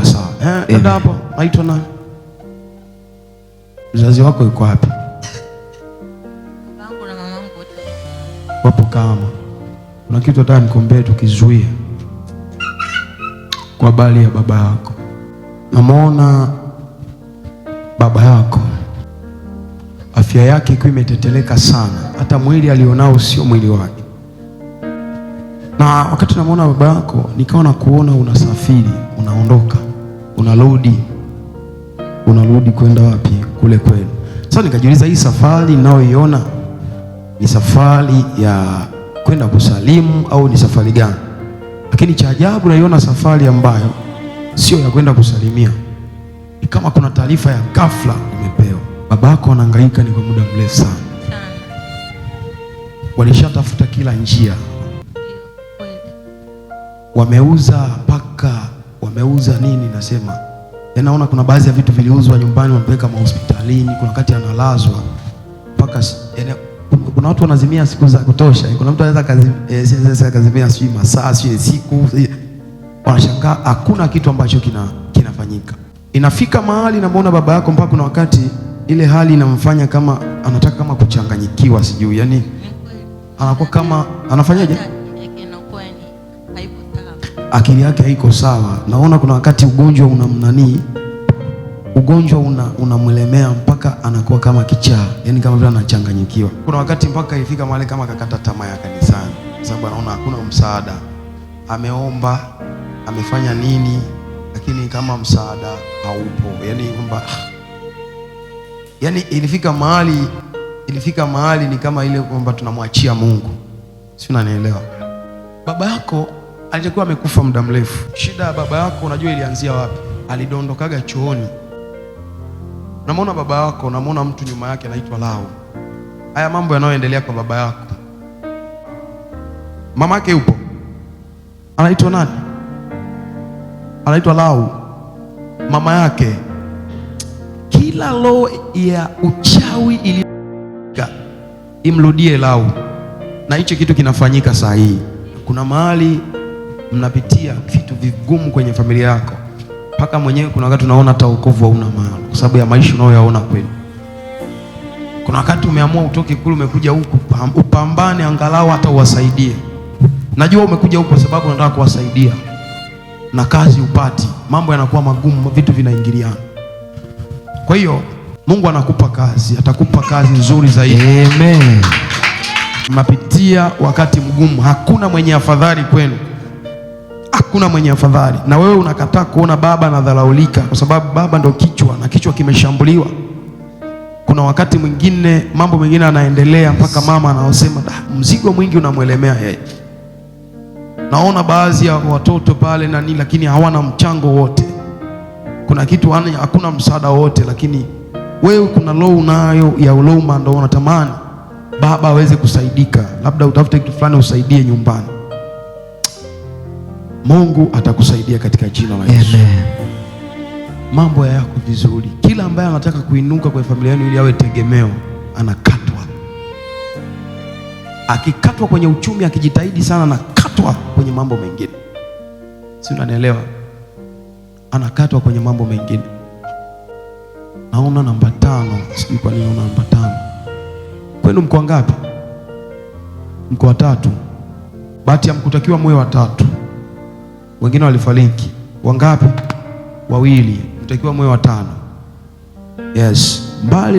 itakuwa sawa. Dada hapo naitwa nani? Mzazi wako yuko wapi? Babangu na mamangu wote wapo kama. Kuna kitu nataka nikuombee tukizuie kwa habari ya baba yako. Namuona baba yako afya yake ikiwa imeteteleka sana, hata mwili alionao sio mwili wake. Na wakati namuona baba yako nikawa nakuona unasafiri, unaondoka, unarudi kwenda wapi? Kule kwenu. Sasa nikajiuliza, hii safari ninayoiona ni safari ya kwenda kusalimu au ni safari gani? Lakini cha ajabu naiona safari ambayo sio ya kwenda kusalimia. Ni kama kuna taarifa ya ghafla umepewa. Babako anahangaika ni kwa muda mrefu sana. Walishatafuta kila njia, wameuza mpaka wameuza nini, nasema naona kuna baadhi ya vitu viliuzwa nyumbani, wamepeleka mahospitalini. Kuna wakati analazwa mpaka kuna watu wanazimia siku za kutosha. Kuna mtu anaweza kazimia sijui masaa sijui siku, wanashangaa hakuna kitu ambacho kinafanyika. Inafika mahali namuona baba yako mpaka kuna wakati ile hali inamfanya kama anataka kama kuchanganyikiwa, sijui yani anakuwa kama anafanyaje, akili yake haiko sawa. Naona kuna wakati ugonjwa unamwelemea mpaka anakuwa kama kichaa, yani kama vile anachanganyikiwa. Kuna wakati mpaka ifika mahali kama kakata tamaa ya kanisani, sababu anaona hakuna msaada. Ameomba, amefanya nini, lakini kama msaada haupo. Yani kwamba ilifika mahali ni kama ile kwamba tunamwachia Mungu. Si unanielewa? Baba yako alikuwa amekufa muda mrefu. Shida ya baba yako unajua ilianzia wapi? Alidondokaga chooni. Namuona baba yako, namuona mtu nyuma yake anaitwa Lau. Haya mambo yanayoendelea kwa baba yako. Mama yake yupo, anaitwa nani? Anaitwa Lau. Mama yake, kila roho ya uchawi imrudie Lau. Na hicho kitu kinafanyika saa hii. Kuna mahali mnapitia vitu vigumu kwenye familia yako, mpaka mwenyewe kuna wakati unaona hata wokovu hauna maana kwa sababu ya maisha unayoyaona kwenu. Kuna wakati umeamua utoke kule, umekuja huku upambane angalau hata uwasaidie. Najua umekuja huku kwa sababu unataka kuwasaidia na kazi upati, mambo yanakuwa magumu, vitu vinaingiliana. Kwa hiyo Mungu anakupa kazi, atakupa kazi nzuri zaidi. Amen. Mnapitia wakati mgumu, hakuna mwenye afadhali kwenu. Hakuna mwenye afadhali. Na wewe unakataa kuona baba anadharaulika kwa sababu baba ndo kichwa na kichwa kimeshambuliwa. Kuna wakati mwingine mambo mengine anaendelea mpaka mama anaosema mzigo mwingi unamwelemea yeye. Naona baadhi ya watoto pale na nini, lakini hawana mchango wote. Kuna kitu hakuna msaada wote, lakini wewe kuna roho unayo ya uloma, ndio unatamani baba aweze kusaidika, labda utafute kitu fulani usaidie nyumbani. Mungu atakusaidia katika jina la Yesu. Amen. Mambo yako vizuri. Kila ambaye anataka kuinuka kwenye familia yenu ili awe tegemeo, anakatwa. Akikatwa kwenye uchumi, akijitahidi sana, anakatwa kwenye mambo mengine. Si unanielewa? Anakatwa kwenye mambo mengine. Naona namba 5, sijui kwa nini naona namba 5. Kwenu mko ngapi? Mko 3. Bahati ya mkutakiwa mwe 3. Wengine walifariki. Wangapi? 2. Mtakiwa mwe 5. Yes. Mbali